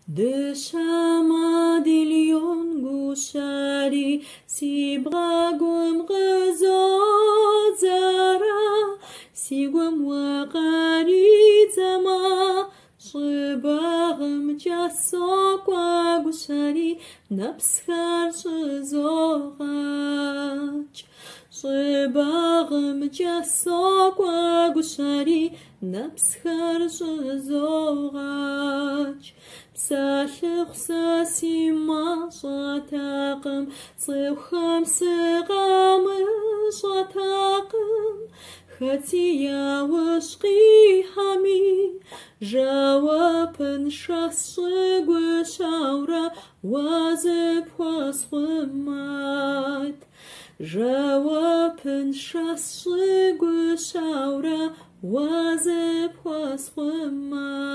Deshama dilion gushari si bragum rezot zara si gwam waqari zama shbarm jaso kwa gushari napskar shzorach shbarm jaso kwa gushari napskar shzorach سالخ ساسيما شتاقم صوخم سقام شتاقم خاتيا وشقي حمي جوابن شخص وشاورا وزب وصمات جوابن شخص وشاورا وزب وصمات